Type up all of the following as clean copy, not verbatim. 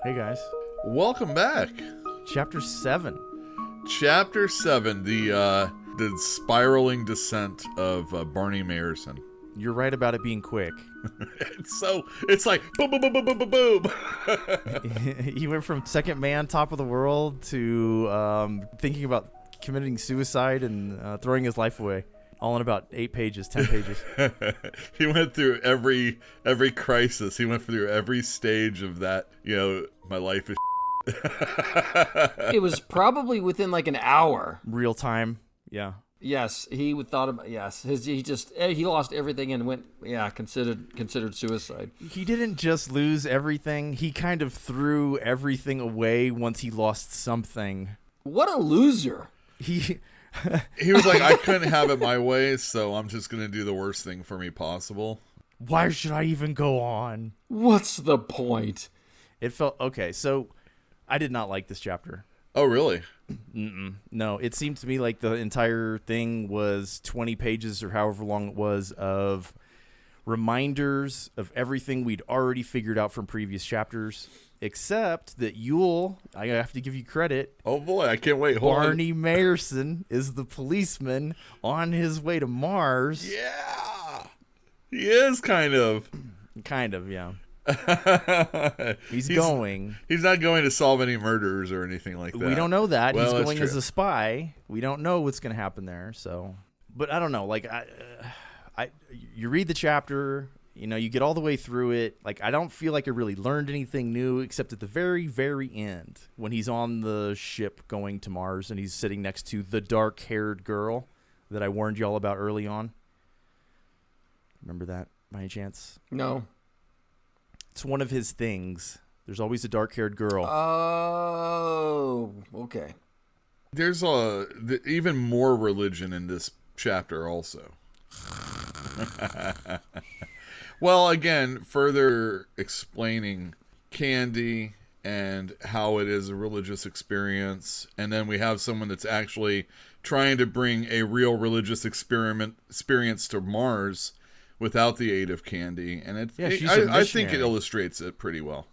Hey guys. Welcome back. Chapter 7. Chapter 7, the spiraling descent of Barney Mayerson. You're right about it being quick. It's like boom, boom, boom, boom, boom, boom, boom. He went from second man, top of the world, to thinking about committing suicide and throwing his life away. All in about 8 pages, 10 pages. He went through every crisis. He went through every stage of that. My life is. It was probably within like an hour. Real time, yeah. Yes, he thought about. Yes, he lost everything and went. Yeah, considered suicide. He didn't just lose everything. He kind of threw everything away once he lost something. What a loser! He was like, I couldn't have it my way, so I'm just gonna do the worst thing for me possible. Why should I even go on? What's the point? It felt okay. So, I did not like this chapter. Oh, really? No, it seemed to me like the entire thing was 20 pages or however long it was of reminders of everything we'd already figured out from previous chapters, except that Yule, I have to give you credit. Oh boy, I can't wait. Barney Mayerson is the policeman on his way to Mars. Yeah, he is kind of. Kind of, yeah. He's going. He's not going to solve any murders or anything like that. We don't know that. Well, he's going true. as a spy. We don't know what's going to happen there. So, but I don't know. Like, you read the chapter, you get all the way through it. Like, I don't feel like I really learned anything new except at the very, very end when he's on the ship going to Mars and he's sitting next to the dark-haired girl that I warned y'all about early on. Remember that by any chance? No. It's one of his things. There's always a dark-haired girl. Oh, okay. There's even more religion in this chapter also. Well, again, further explaining candy and how it is a religious experience. And then we have someone that's actually trying to bring a real religious experience to Mars without the aid of candy. And I think it illustrates it pretty well.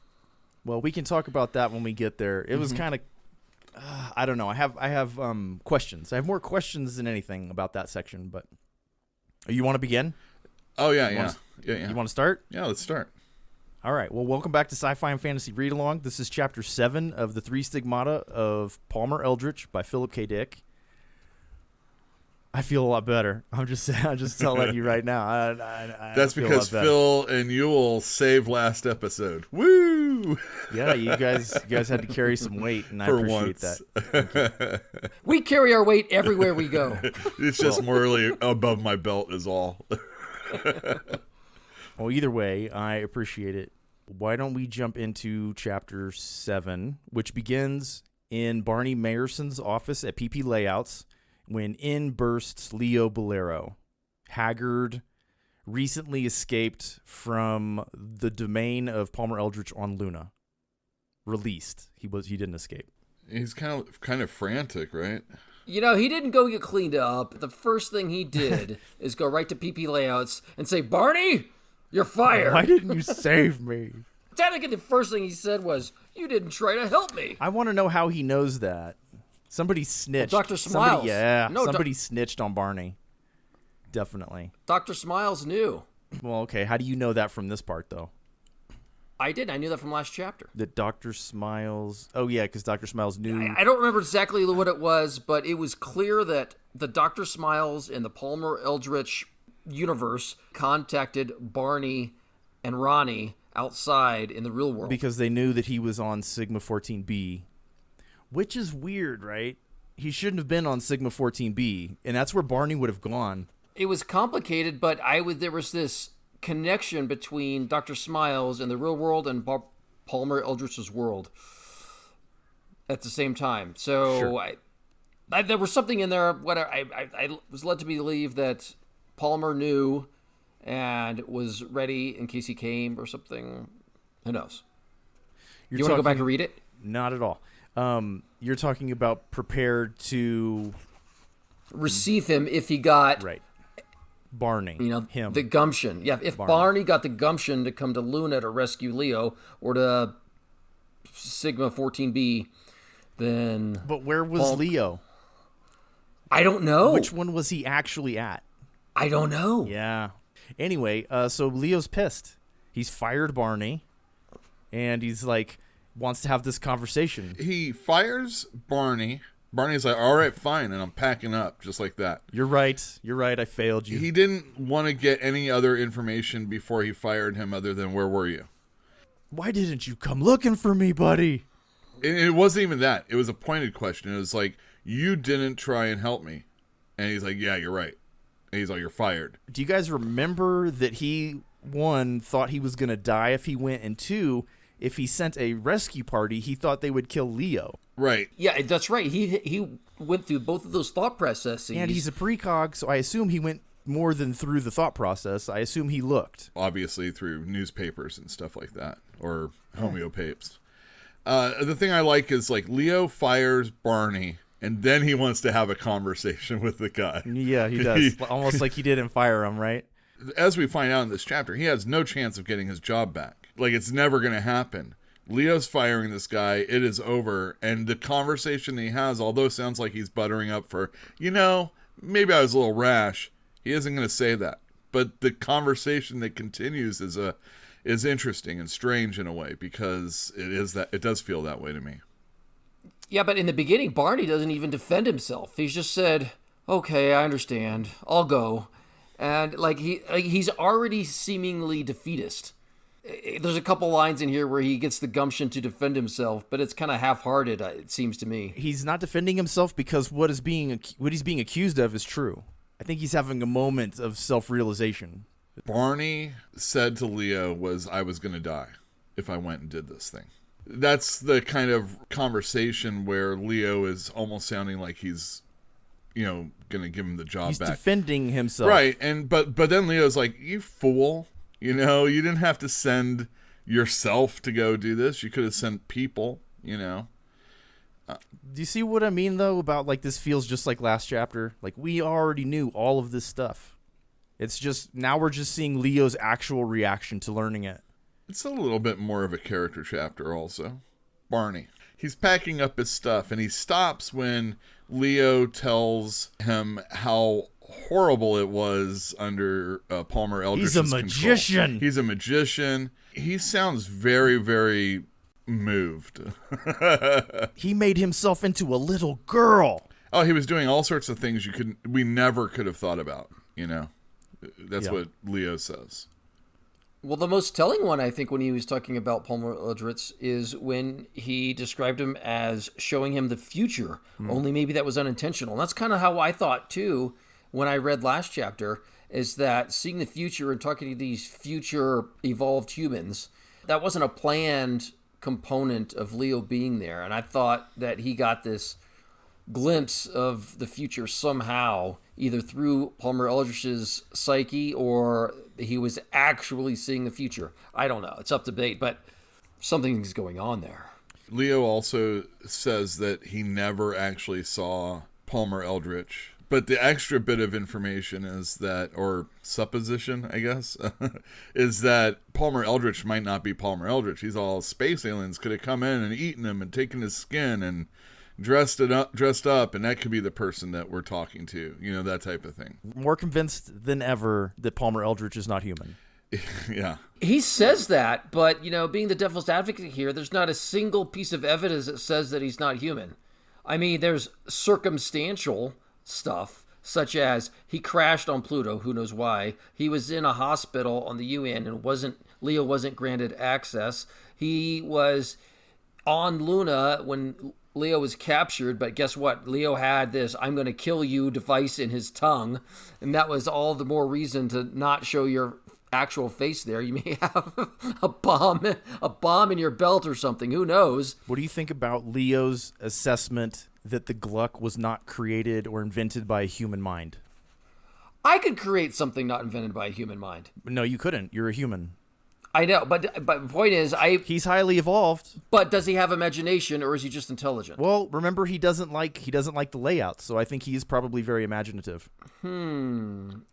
Well, we can talk about that when we get there. It was kind of, I don't know. I have questions. I have more questions than anything about that section, but you want to begin? Oh, yeah. You want to start? Yeah, let's start. All right. Well, welcome back to Sci-Fi and Fantasy Read Along. This is Chapter 7 of the 3 Stigmata of Palmer Eldritch by Philip K. Dick. I feel a lot better. I'm just telling you right now. That's because Phil and Yule saved last episode. Woo! Yeah, you guys had to carry some weight, and I appreciate that. We carry our weight everywhere we go. It's just morally above my belt is all. Well, either way, I appreciate it. Why don't we jump into Chapter 7, which begins in Barney Mayerson's office at PP Layouts, when in bursts Leo Bolero, haggard, recently escaped from the domain of Palmer Eldritch on Luna. Released. He didn't escape. He's kind of frantic, right? He didn't go get cleaned up. The first thing he did is go right to PP Layouts and say, "Barney, you're fired." Why didn't you save me? Technically, the first thing he said was, "You didn't try to help me." I want to know how he knows that. Somebody snitched. Well, Dr. Smiles. Somebody snitched on Barney. Definitely. Dr. Smiles knew. Well, okay. How do you know that from this part, though? I did. I knew that from last chapter. That Dr. Smiles... Oh, yeah, because Dr. Smiles knew... I don't remember exactly what it was, but it was clear that the Dr. Smiles in the Palmer Eldritch universe contacted Barney and Ronnie outside in the real world. Because they knew that he was on Sigma 14B. Which is weird, right? He shouldn't have been on Sigma 14B, and that's where Barney would have gone. It was complicated, but there was this connection between Dr. Smiles in the real world and Palmer Eldritch's world at the same time. So sure. There was something in there. I was led to believe that Palmer knew and was ready in case he came or something. Who knows? You want to go back and read it? Not at all. You're talking about prepared to receive him if he got right. Barney, him. The gumption. Yeah, if Barney got the gumption to come to Luna to rescue Leo or to Sigma 14B, then... But where was Leo? I don't know. Which one was he actually at? I don't know. Yeah. Anyway, so Leo's pissed. He's fired Barney, and he's like, wants to have this conversation. He fires Barney. Barney's like, all right, fine, and I'm packing up, just like that. You're right. I failed you. He didn't want to get any other information before he fired him other than, where were you? Why didn't you come looking for me, buddy? And it wasn't even that. It was a pointed question. It was like, you didn't try and help me. And he's like, yeah, you're right. And he's like, you're fired. Do you guys remember that he, one, thought he was going to die if he went, and two, if he sent a rescue party, he thought they would kill Leo? Right. Yeah, that's right. He went through both of those thought processes. And he's a precog, so I assume he went more than through the thought process. I assume he looked. Obviously through newspapers and stuff like that, or homeopapes. The thing I like is, like, Leo fires Barney, and then he wants to have a conversation with the guy. Yeah, he does. Almost like he didn't fire him, right? As we find out in this chapter, he has no chance of getting his job back. Like, it's never going to happen. Leo's firing this guy. It is over. And the conversation he has, although it sounds like he's buttering up for, maybe I was a little rash, he isn't going to say that. But the conversation that continues is interesting and strange in a way, because it does feel that way to me. Yeah, but in the beginning, Barney doesn't even defend himself. He's just said, okay, I understand. I'll go. And he's already seemingly defeatist. There's a couple lines in here where he gets the gumption to defend himself, but it's kind of half-hearted, it seems to me. He's not defending himself because what he's being accused of is true. I think he's having a moment of self-realization. Barney said to Leo I was going to die if I went and did this thing. That's the kind of conversation where Leo is almost sounding like he's, going to give him the job back. He's defending himself. Right, but then Leo's like, you fool. You didn't have to send yourself to go do this. You could have sent people, Do you see what I mean, though, about, like, this feels just like last chapter? Like, we already knew all of this stuff. It's just, now we're just seeing Leo's actual reaction to learning it. It's a little bit more of a character chapter also. Barney. He's packing up his stuff, and he stops when Leo tells him how horrible it was under Palmer Eldritch's control. He's a magician. He's a magician. He sounds very, very moved. He made himself into a little girl. Oh, he was doing all sorts of things we never could have thought about, That's what Leo says. Well, the most telling one, I think, when he was talking about Palmer Eldritch is when he described him as showing him the future. Only maybe that was unintentional. And that's kind of how I thought, too, when I read last chapter, is that seeing the future and talking to these future evolved humans, that wasn't a planned component of Leo being there. And I thought that he got this glimpse of the future somehow, either through Palmer Eldritch's psyche or he was actually seeing the future. I don't know. It's up to debate, but something's going on there. Leo also says that he never actually saw Palmer Eldritch. But the extra bit of information is that, or supposition, I guess, is that Palmer Eldritch might not be Palmer Eldritch. He's all space aliens could have come in and eaten him and taken his skin and dressed up, and that could be the person that we're talking to. That type of thing. More convinced than ever that Palmer Eldritch is not human. Yeah. He says that, but, being the devil's advocate here, there's not a single piece of evidence that says that he's not human. I mean, there's circumstantial stuff, such as he crashed on Pluto, who knows why. He was in a hospital on the UN and Leo wasn't granted access. He was on Luna when Leo was captured, but guess what? Leo had this "I'm going to kill you" device in his tongue, and that was all the more reason to not show your actual face there. You may have a bomb in your belt or something. Who knows? What do you think about Leo's assessment that the Gluck was not created or invented by a human mind? I could create something not invented by a human mind. No, you couldn't. You're a human. I know, but the point is, he's highly evolved. But does he have imagination, or is he just intelligent? Well, remember, he doesn't like the layout, so I think he is probably very imaginative. I'm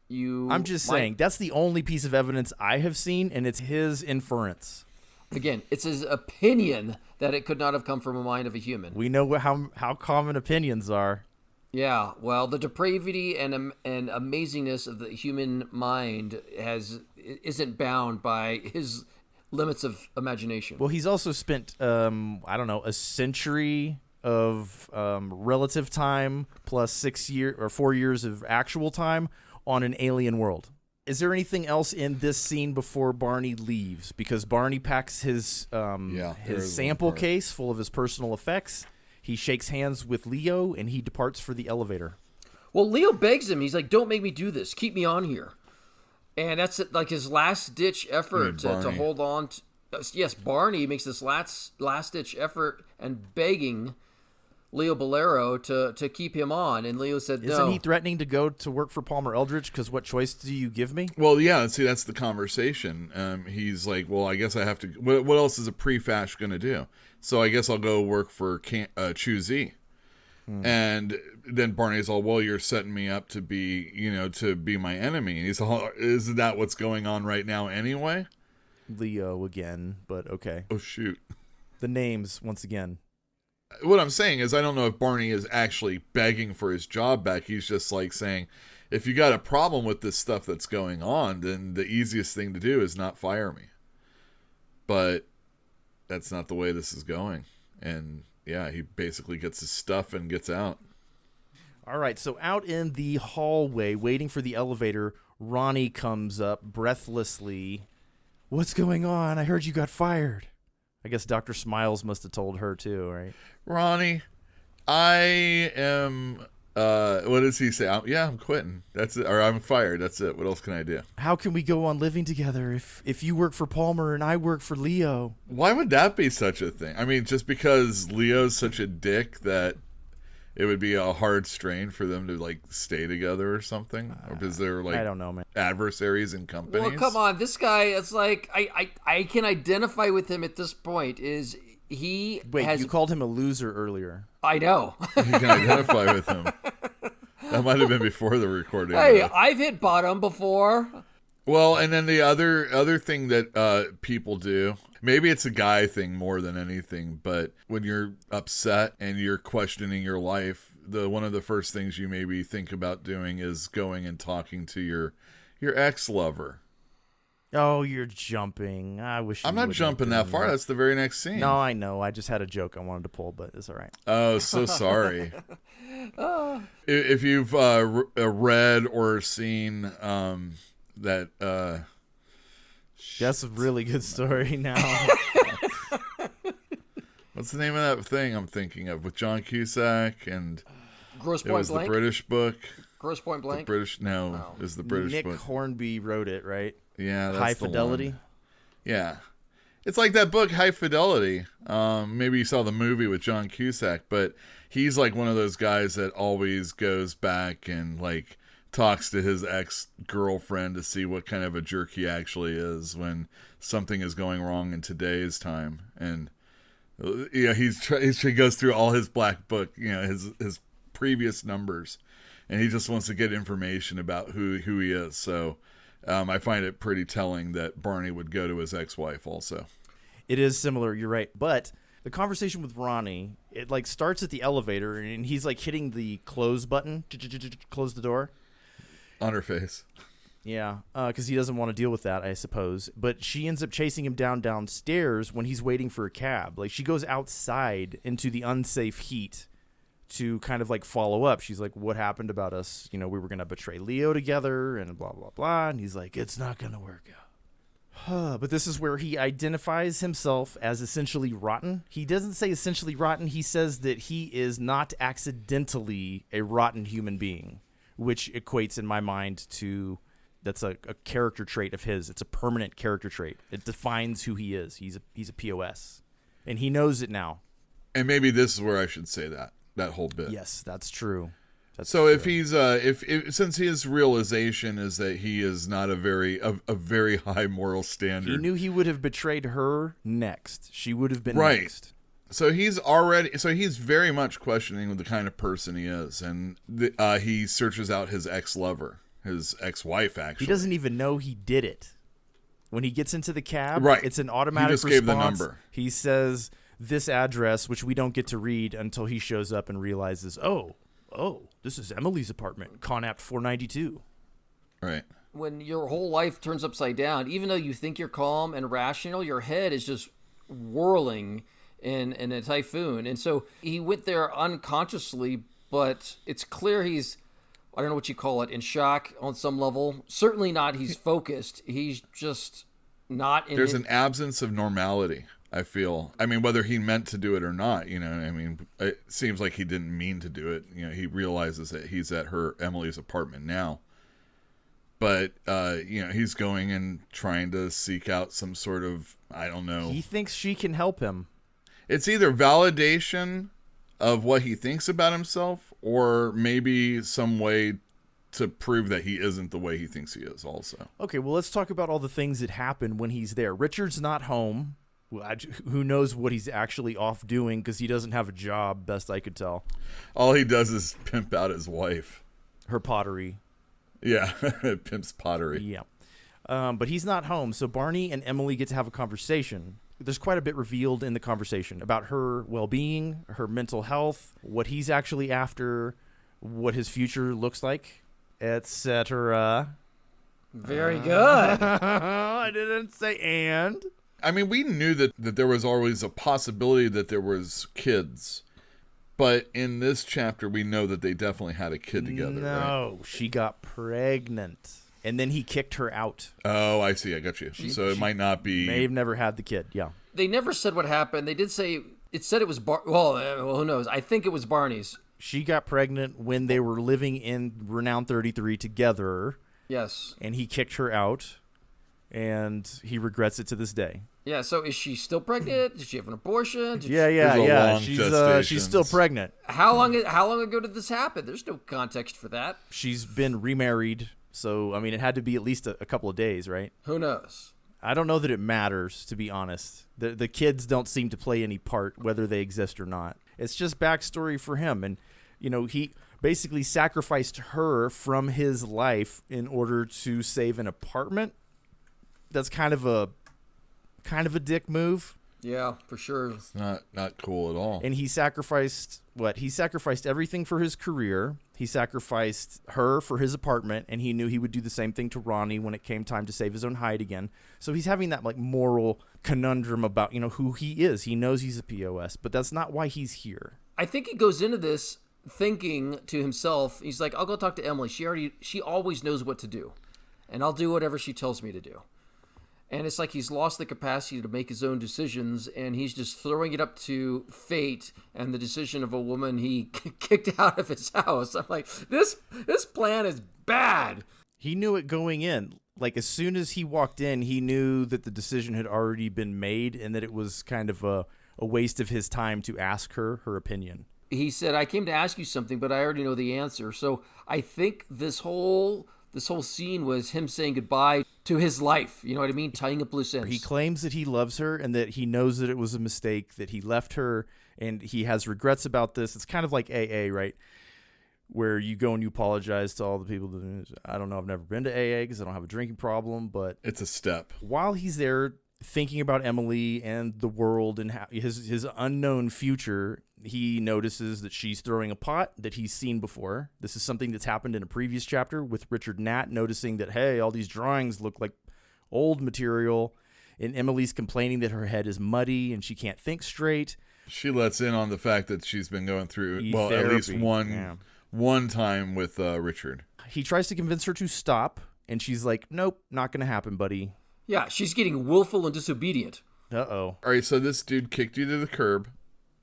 just saying, that's the only piece of evidence I have seen, and it's his inference. Again, it's his opinion that it could not have come from a mind of a human. We know how common opinions are. Yeah, well, the depravity and amazingness of the human mind isn't bound by his limits of imagination. Well, he's also spent, I don't know, a century of relative time plus 4 years of actual time on an alien world. Is there anything else in this scene before Barney leaves? Because Barney packs his sample case full of his personal effects. He shakes hands with Leo, and he departs for the elevator. Well, Leo begs him. He's like, don't make me do this. Keep me on here. And that's like his last-ditch effort to hold on. Yes, Barney makes this last-ditch effort and begging Leo Bolero to keep him on. And Leo said no. Isn't he threatening to go to work for Palmer Eldritch? Because what choice do you give me? Well, yeah, see, that's the conversation. He's like, well, I guess I have to. What else is a pre-fash going to do? So I guess I'll go work for Choosy. And then Barney's all, well, you're setting me up to be my enemy. And he's all, isn't that what's going on right now anyway? Leo again, but okay. Oh, shoot. The names, once again. What I'm saying is I don't know if Barney is actually begging for his job back. He's just like saying, if you got a problem with this stuff that's going on, then the easiest thing to do is not fire me. But that's not the way this is going. And yeah, he basically gets his stuff and gets out. All right, so out in the hallway, waiting for the elevator, Ronnie comes up breathlessly. What's going on? I heard you got fired. I guess Dr. Smiles must have told her too, right? Ronnie, I am, what does he say? I'm quitting. That's it. Or I'm fired. That's it. What else can I do? How can we go on living together if you work for Palmer and I work for Leo? Why would that be such a thing? I mean, just because Leo's such a dick that it would be a hard strain for them to like stay together or something? Or because they're like, I don't know, man. Adversaries in companies? Well, come on. This guy, it's like, I can identify with him at this point. You called him a loser earlier. I know. You can identify with him. That might have been before the recording. Hey, I've hit bottom before. Well, and then the other thing that people do, maybe it's a guy thing more than anything, but when you're upset and you're questioning your life, one of the first things you maybe think about doing is going and talking to your ex-lover. Oh, you're jumping. I wish I'm not jumping that far. That's the very next scene. No, I know. I just had a joke I wanted to pull, but it's all right. Oh, so sorry. If you've read or seen that... That's a really good story now. What's the name of that thing I'm thinking of with John Cusack and Gross it Point was Blank? the British book. Gross Point Blank? It was the British Nick book. Hornby wrote it, right? Yeah, that's High the Fidelity. one. Yeah. It's like that book, High Fidelity. Maybe you saw the movie with John Cusack, but he's like one of those guys that always goes back and like talks to his ex-girlfriend to see what kind of a jerk he actually is when something is going wrong in today's time. And yeah, he goes through all his black book, his previous numbers, and he just wants to get information about who he is. So I find it pretty telling that Barney would go to his ex-wife also. It is similar, you're right. But the conversation with Ronnie, it like starts at the elevator, and he's like hitting the close button, close the door. On her face. Yeah, because he doesn't want to deal with that, I suppose. But she ends up chasing him downstairs when he's waiting for a cab. Like, she goes outside into the unsafe heat to kind of like follow up. She's like, what happened about us? We were going to betray Leo together and blah, blah, blah. And he's like, it's not going to work out. But this is where he identifies himself as essentially rotten. He doesn't say essentially rotten. He says that he is not accidentally a rotten human being, which equates in my mind to that's a character trait of his. It's a permanent character trait. It defines who he is. He's a POS, and he knows it now. And maybe this is where I should say that whole bit. Yes, that's true. So if he's if since his realization is that he is not a very high moral standard, he knew he would have betrayed her next. She would have been right. Next. So he's very much questioning the kind of person he is, and he searches out his ex-lover, his ex-wife. Actually, he doesn't even know he did it. When he gets into the cab, Right. it's an automatic He just response. gave the number. He says this address, which we don't get to read until he shows up and realizes, oh, this is Emily's apartment, Connaught 492. Right. When your whole life turns upside down, even though you think you're calm and rational, your head is just whirling in a typhoon. And so he went there unconsciously, but it's clear he's, I don't know what you call it, in shock on some level. Certainly not he's focused. He's just not in There's an absence of normality, I feel. I mean, whether he meant to do it or not, I mean, it seems like he didn't mean to do it. He realizes that he's at Emily's apartment now. But, he's going and trying to seek out some sort of, I don't know. He thinks she can help him. It's either validation of what he thinks about himself or maybe some way to prove that he isn't the way he thinks he is also. Okay, well, let's talk about all the things that happen when he's there. Richard's not home. Who knows what he's actually off doing because he doesn't have a job, best I could tell. All he does is pimp out his wife. Her pottery. Yeah, pimps pottery. Yeah. But he's not home, so Barney and Emily get to have a conversation. There's quite a bit revealed in the conversation about her well-being, her mental health, what he's actually after, what his future looks like, etc. Very good. I didn't say and. I mean, we knew that there was always a possibility that there was kids. But in this chapter, we know that they definitely had a kid together, No, right? she got pregnant. And then he kicked her out. Oh, I see. I got you. So it might not be... May have never had the kid, yeah. They never said what happened. They did say, it said it was, well, who knows? I think it was Barney's. She got pregnant when they were living in Renown 33 together. Yes. And he kicked her out. And he regrets it to this day. Yeah, so is she still pregnant? Did she have an abortion? Yeah. She's still pregnant. How long ago did this happen? There's no context for that. She's been remarried, so I mean it had to be at least a couple of days, right? Who knows? I don't know that it matters, to be honest. The kids don't seem to play any part whether they exist or not. It's just backstory for him, and he basically sacrificed her from his life in order to save an apartment. That's kind of a dick move. Yeah, for sure. It's not cool at all. And he sacrificed what? He sacrificed everything for his career. He sacrificed her for his apartment, and he knew he would do the same thing to Ronnie when it came time to save his own hide again. So he's having that moral conundrum about, who he is. He knows he's a POS, but that's not why he's here. I think he goes into this thinking to himself, he's like, I'll go talk to Emily. She always knows what to do, and I'll do whatever she tells me to do. And it's like he's lost the capacity to make his own decisions, and he's just throwing it up to fate and the decision of a woman he kicked out of his house. I'm like, this plan is bad. He knew it going in. As soon as he walked in, he knew that the decision had already been made and that it was kind of a waste of his time to ask her opinion. He said, I came to ask you something, but I already know the answer. So I think this whole scene was him saying goodbye to his life. You know what I mean? Tying up loose ends. He claims that he loves her and that he knows that it was a mistake, that he left her, and he has regrets about this. It's kind of like AA, right? Where you go and you apologize to all the people. I don't know. I've never been to AA because I don't have a drinking problem, but it's a step. While he's there thinking about Emily and the world and how his unknown future, he notices that she's throwing a pot that he's seen before. This is something that's happened in a previous chapter with Richard Nat noticing that, hey, all these drawings look like old material, and Emily's complaining that her head is muddy and she can't think straight. She lets in on the fact that she's been going through, therapy. At least one time with Richard. He tries to convince her to stop, and she's like, nope, not going to happen, buddy. Yeah, she's getting willful and disobedient. Uh-oh. All right, so this dude kicked you to the curb.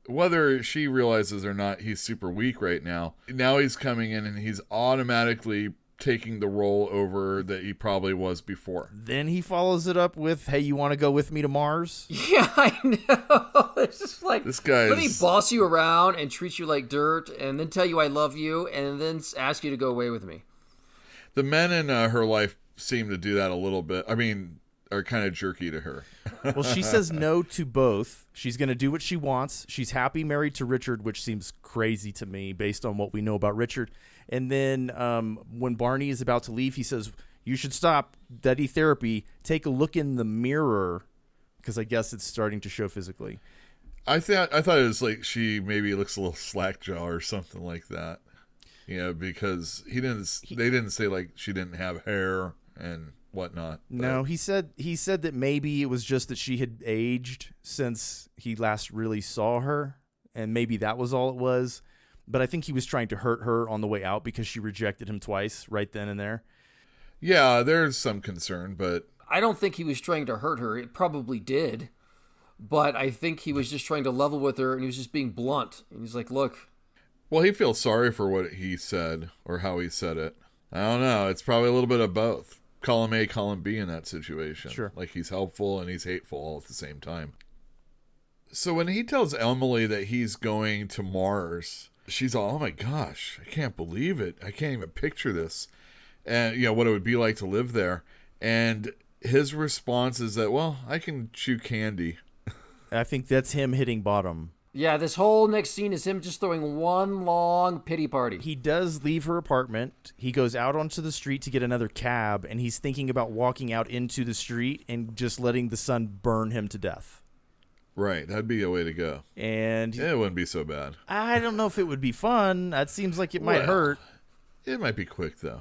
Whether she realizes or not, he's super weak right now. Now he's coming in and he's automatically taking the role over that he probably was before. Then he follows it up with, hey, you want to go with me to Mars? Yeah, I know. It's just like, this guy let me boss you around and treat you like dirt and then tell you I love you and then ask you to go away with me. The men in her life seem to do that a little bit. I mean, are kind of jerky to her. Well, she says no to both. She's going to do what she wants. She's happy married to Richard, which seems crazy to me based on what we know about Richard. And then when Barney is about to leave, he says, you should stop daddy therapy. Take a look in the mirror, because I guess it's starting to show physically. I thought it was like she maybe looks a little slack-jaw or something like that. Because they didn't say like she didn't have hair and whatnot. No, he said that maybe it was just that she had aged since he last really saw her, and maybe that was all it was. But I think he was trying to hurt her on the way out because she rejected him twice right then and there. Yeah, there's some concern, but I don't think he was trying to hurt her. It probably did. But I think he was just trying to level with her, and he was just being blunt. And he's like, look. Well, he feels sorry for what he said or how he said it. I don't know. It's probably a little bit of both. Column A, column B in that situation. Sure. Like he's helpful and he's hateful all at the same time. So when he tells Emily that he's going to Mars, she's all, oh my gosh, I can't believe it. I can't even picture this. And, what it would be like to live there. And his response is that, well, I can chew candy. I think that's him hitting bottom. Yeah, this whole next scene is him just throwing one long pity party. He does leave her apartment. He goes out onto the street to get another cab, and he's thinking about walking out into the street and just letting the sun burn him to death. Right, that'd be a way to go. And it wouldn't be so bad. I don't know if it would be fun. That seems like it might hurt. It might be quick, though.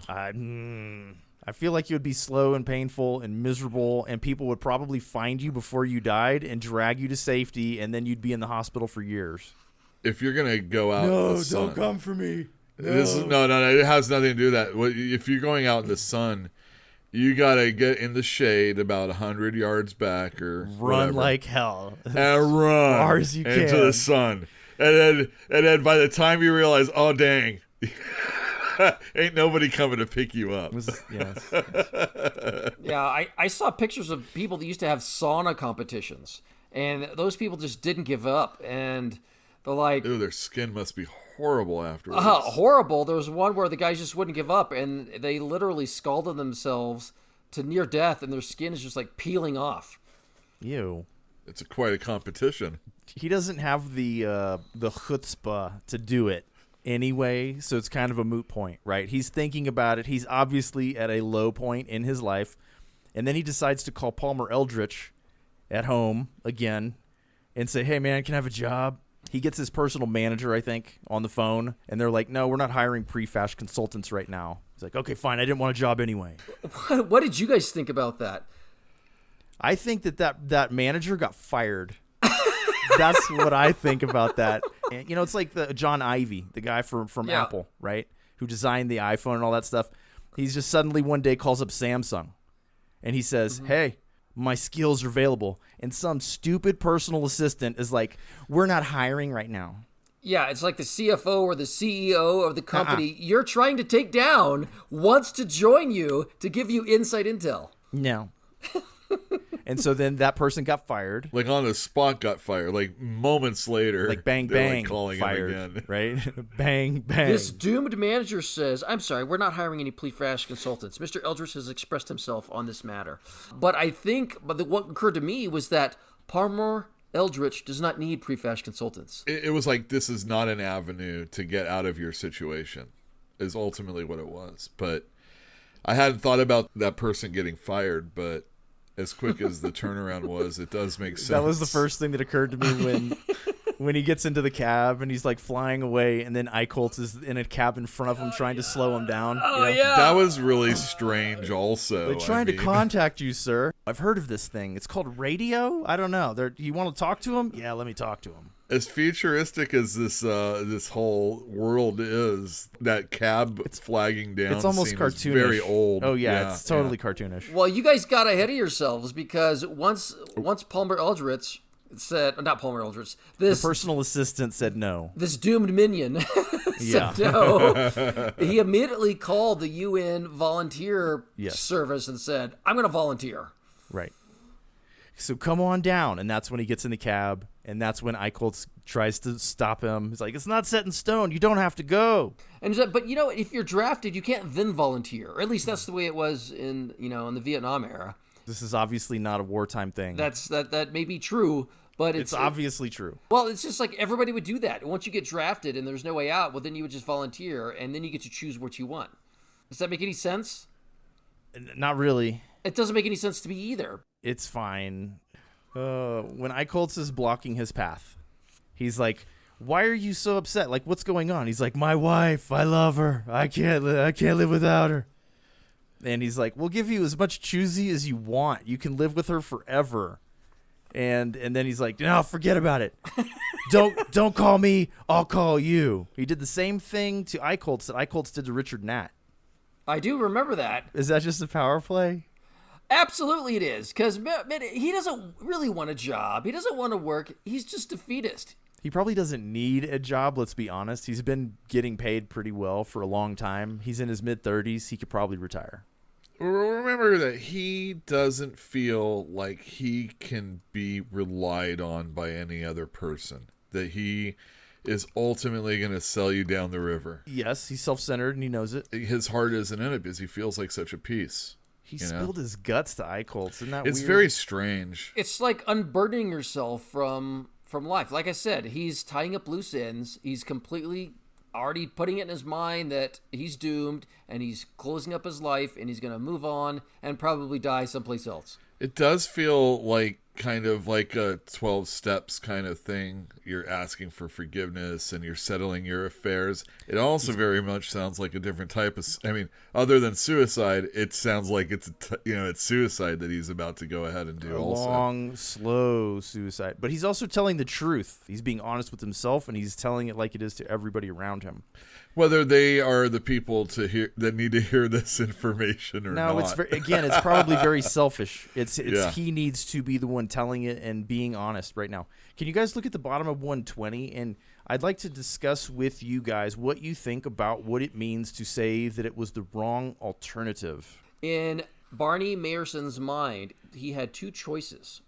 I feel like it would be slow and painful and miserable, and people would probably find you before you died and drag you to safety, and then you'd be in the hospital for years. If you're going to go out in the sun... don't come for me. No, it has nothing to do with that. If you're going out in the sun, you got to get in the shade about 100 yards back or Run whatever. like hell. And run far as you into can. the sun. And then by the time you realize, oh, dang... ain't nobody coming to pick you up. Yes. Yeah, I saw pictures of people that used to have sauna competitions, and those people just didn't give up, and they're like... Ooh, their skin must be horrible afterwards. Horrible. There was one where the guys just wouldn't give up, and they literally scalded themselves to near death, and their skin is just like peeling off. Ew. It's quite a competition. He doesn't have the chutzpah to do it anyway, so it's kind of a moot point, right? He's thinking about it. He's obviously at a low point in his life, and then he decides to call Palmer Eldritch at home again and say, hey, man, can I have a job? He gets his personal manager, I think, on the phone, and they're like, no, we're not hiring pre-fash consultants right now. He's like, okay, fine, I didn't want a job anyway. What did you guys think about that? I think that manager got fired. That's what I think about that. And, it's like the John Ivey, the guy from Apple, right? Who designed the iPhone and all that stuff. He's just suddenly one day calls up Samsung and he says, hey, my skills are available. And some stupid personal assistant is like, we're not hiring right now. Yeah, it's like the CFO or the CEO of the company you're trying to take down wants to join you to give you inside intel. No. And so then that person got fired. Like on the spot got fired. Like moments later. Like bang, bang, calling fired, him again. Right? Bang, bang. This doomed manager says, I'm sorry, we're not hiring any pre-fash consultants. Mr. Eldritch has expressed himself on this matter. But I think, what occurred to me was that Palmer Eldritch does not need pre-fash consultants. It was like, this is not an avenue to get out of your situation, is ultimately what it was. But I hadn't thought about that person getting fired, but as quick as the turnaround was, it does make sense. That was the first thing that occurred to me when he gets into the cab and he's like flying away, and then Eichholz is in a cab in front of him trying to slow him down. Yeah. That was really strange also. They're trying to contact you, sir. I've heard of this thing. It's called radio? I don't know. You want to talk to him? Yeah, let me talk to him. As futuristic as this whole world is, that cab flagging down, it's almost seems cartoonish. Very old. Oh yeah, it's totally cartoonish. Well, you guys got ahead of yourselves because once Palmer Eldritch said, not Palmer Eldritch, the personal assistant said no. This doomed minion said no. He immediately called the UN volunteer service and said, I'm going to volunteer. Right. So come on down. And that's when he gets in the cab. And that's when Eichholz tries to stop him. He's like, it's not set in stone. You don't have to go. And but if you're drafted, you can't then volunteer. Or at least that's the way it was in the Vietnam era. This is obviously not a wartime thing. That may be true, but it's obviously true. Well, it's just like everybody would do that. Once you get drafted and there's no way out, well, then you would just volunteer, and then you get to choose what you want. Does that make any sense? Not really. It doesn't make any sense to me either. It's fine. When Eichholz is blocking his path, he's like, "Why are you so upset? Like, what's going on?" He's like, "My wife, I love her. I can't live without her." And he's like, "We'll give you as much choosy as you want. You can live with her forever." And then he's like, "No, forget about it. Don't call me. I'll call you." He did the same thing to Eichholz that Eichholz did to Richard Nat. I do remember that. Is that just a power play? Absolutely it is, because he doesn't really want a job. He doesn't want to work. He's just defeatist. He probably doesn't need a job, let's be honest. He's been getting paid pretty well for a long time. He's in his mid-30s. He could probably retire. Remember that he doesn't feel like he can be relied on by any other person. That he is ultimately going to sell you down the river. Yes, he's self-centered and he knows it. His heart isn't in it because he feels like such a piece. He spilled his guts to Eichholz. Isn't that weird? It's very strange. It's like unburdening yourself from life. Like I said, he's tying up loose ends. He's completely already putting it in his mind that he's doomed and he's closing up his life and he's going to move on and probably die someplace else. It does feel like kind of like a 12 steps kind of thing. You're asking for forgiveness and you're settling your affairs. It also very much sounds like a different type of, other than suicide, it sounds like it's suicide that he's about to go ahead and do also. Long, slow suicide. But he's also telling the truth. He's being honest with himself and he's telling it like it is to everybody around him. Whether they are the people that need to hear this information or not. No, it's probably very selfish. He needs to be the one telling it and being honest right now. Can you guys look at the bottom of 120? And I'd like to discuss with you guys what you think about what it means to say that it was the wrong alternative. In Barney Mayerson's mind, he had two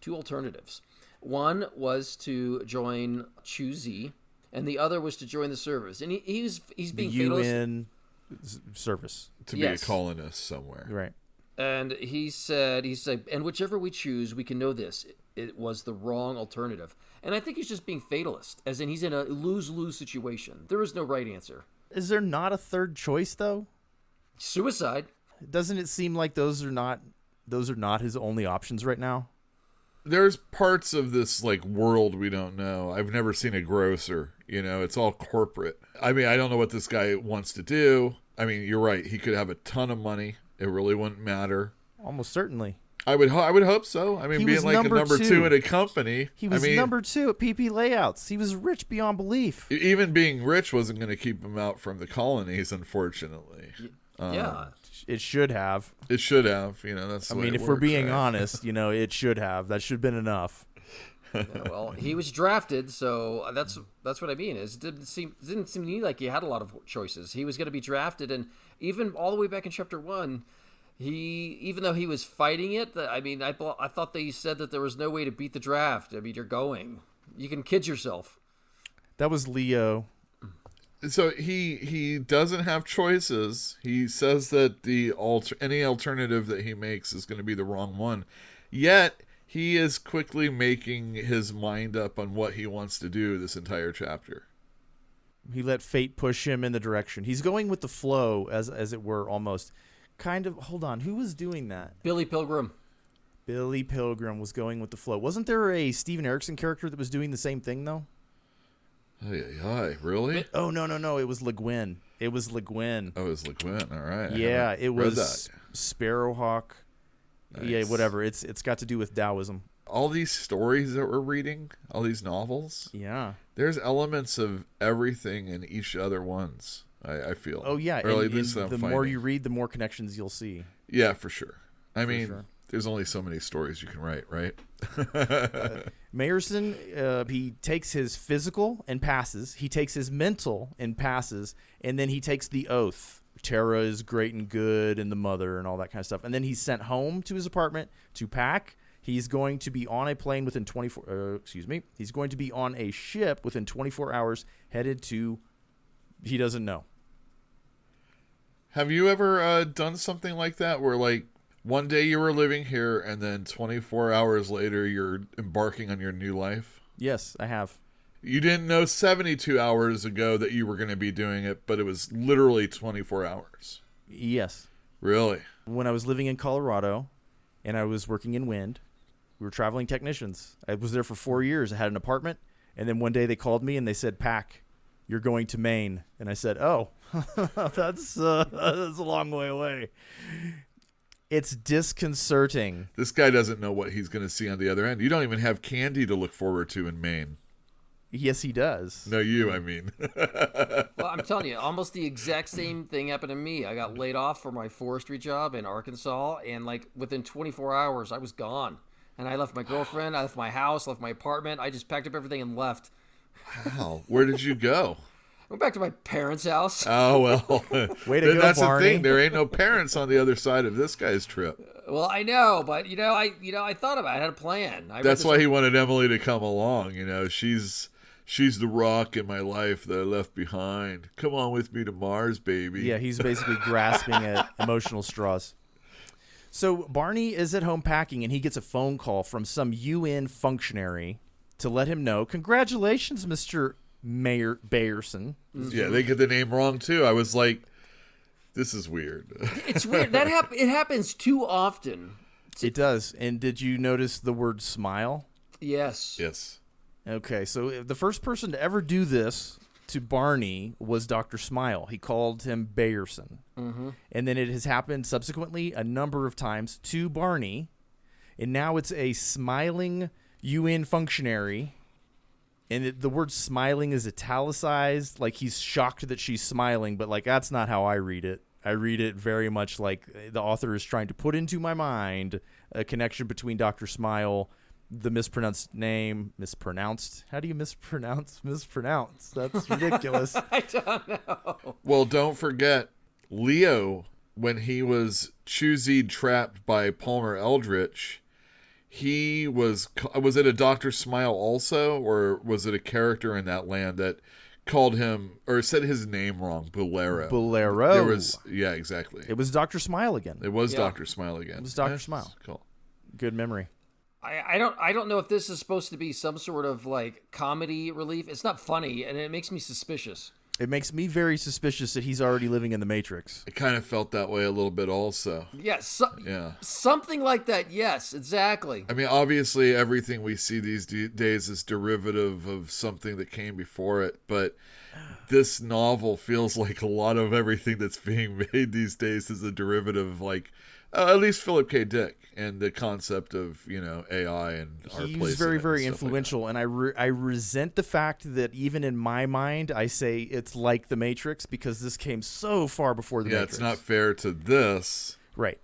alternatives. One was to join Choosy, and the other was to join the service. And he's being the UN service. To be a colonist somewhere. Right. And he said, and whichever we choose, we can know this. It was the wrong alternative. And I think he's just being fatalist, as in he's in a lose-lose situation. There is no right answer. Is there not a third choice, though? Suicide. Doesn't it seem like those are not his only options right now? There's parts of this world we don't know. I've never seen a grocer. It's all corporate. I don't know what this guy wants to do. You're right. He could have a ton of money. It really wouldn't matter. Almost certainly. I would hope so. Being like a number two in a company. He was number two at PP Layouts. He was rich beyond belief. Even being rich wasn't going to keep him out from the colonies, unfortunately. Yeah. It should have. It should have. That's the way it if works, we're being right? honest, it should have. That should have been enough. Yeah, well, he was drafted, so that's what I mean. It didn't seem to me like he had a lot of choices. He was going to be drafted, and even all the way back in chapter 1, even though he was fighting it, I thought they said that there was no way to beat the draft. You're going. You can kid yourself. That was Leo. So he doesn't have choices. He says that any alternative that he makes is going to be the wrong one. Yet he is quickly making his mind up on what he wants to do this entire chapter. He let fate push him in the direction. He's going with the flow, as it were, almost. Kind of, hold on, who was doing that? Billy Pilgrim. Billy Pilgrim was going with the flow. Wasn't there a Steven Erikson character that was doing the same thing, though? Really? Oh, no. It was Le Guin. Oh, it was Le Guin. All right. Yeah, it was Sparrowhawk. Nice. Yeah, whatever. It's got to do with Taoism. All these stories that we're reading, all these novels. Yeah. There's elements of everything in each other ones, I feel. Oh, yeah. Or at least the more you read, the more connections you'll see. Yeah, for sure. There's only so many stories you can write, right? Mayerson, he takes his physical and passes. He takes his mental and passes. And then he takes the oath. Terra is great and good and the mother and all that kind of stuff. And then he's sent home to his apartment to pack. He's going to be on a plane within 24... He's going to be on a ship within 24 hours headed to... He doesn't know. Have you ever done something like that where, one day you were living here and then 24 hours later you're embarking on your new life? Yes, I have. You didn't know 72 hours ago that you were going to be doing it, but it was literally 24 hours. Yes. Really? When I was living in Colorado and I was working in wind, we were traveling technicians. I was there for 4 years. I had an apartment. And then one day they called me and they said, Pack, you're going to Maine. And I said, oh, that's a long way away. It's disconcerting. This guy doesn't know what he's going to see on the other end. You don't even have candy to look forward to in Maine. Yes, he does. No, I mean. Well, I'm telling you, almost the exact same thing happened to me. I got laid off for my forestry job in Arkansas, and like within 24 hours, I was gone. And I left my girlfriend, I left my house, left my apartment. I just packed up everything and left. Wow. Where did you go? I went back to my parents' house. Oh, well. Way to go, that's Barney. the thing. There ain't no parents on the other side of this guy's trip. Well, I know, but I thought about it. I had a plan. That's why he wanted Emily to come along. She's the rock in my life that I left behind. Come on with me to Mars, baby. Yeah, he's basically grasping at emotional straws. So Barney is at home packing, and he gets a phone call from some UN functionary to let him know, congratulations, Mr. Mayerson. Yeah, they get the name wrong, too. I was like, this is weird. It's weird. It happens too often. It does. And did you notice the word smile? Yes. Yes. Okay, so the first person to ever do this to Barney was Dr. Smile. He called him Mayerson. Mm-hmm. And then it has happened subsequently a number of times to Barney. And now it's a smiling UN functionary. And the word smiling is italicized, like he's shocked that she's smiling, but like that's not how I read it. I read it very much like the author is trying to put into my mind a connection between Dr. Smile, the mispronounced name, mispronounced. How do you mispronounce? That's ridiculous. I don't know. Well, don't forget, Leo, when he was choosied trapped by Palmer Eldritch, he was it a Dr. Smile also, or was it a character in that land that called him or said his name wrong? Bolero. There was, yeah, exactly. It was Dr. Smile again. It was Dr. Smile again. It was Dr. Smile. Cool. Good memory. I don't know if this is supposed to be some sort of like comedy relief. It's not funny, and it makes me suspicious. It makes me very suspicious that he's already living in the Matrix. It kind of felt that way a little bit also. Yeah, yeah. Something like that. Yes, exactly. I mean, obviously, everything we see these days is derivative of something that came before it, but this novel feels like a lot of everything that's being made these days is a derivative of, like, at least Philip K. Dick and the concept of, AI and our place. He's very, very influential, like, and I resent the fact that even in my mind, I say it's like the Matrix because this came so far before the Matrix. Yeah, it's not fair to this. Right.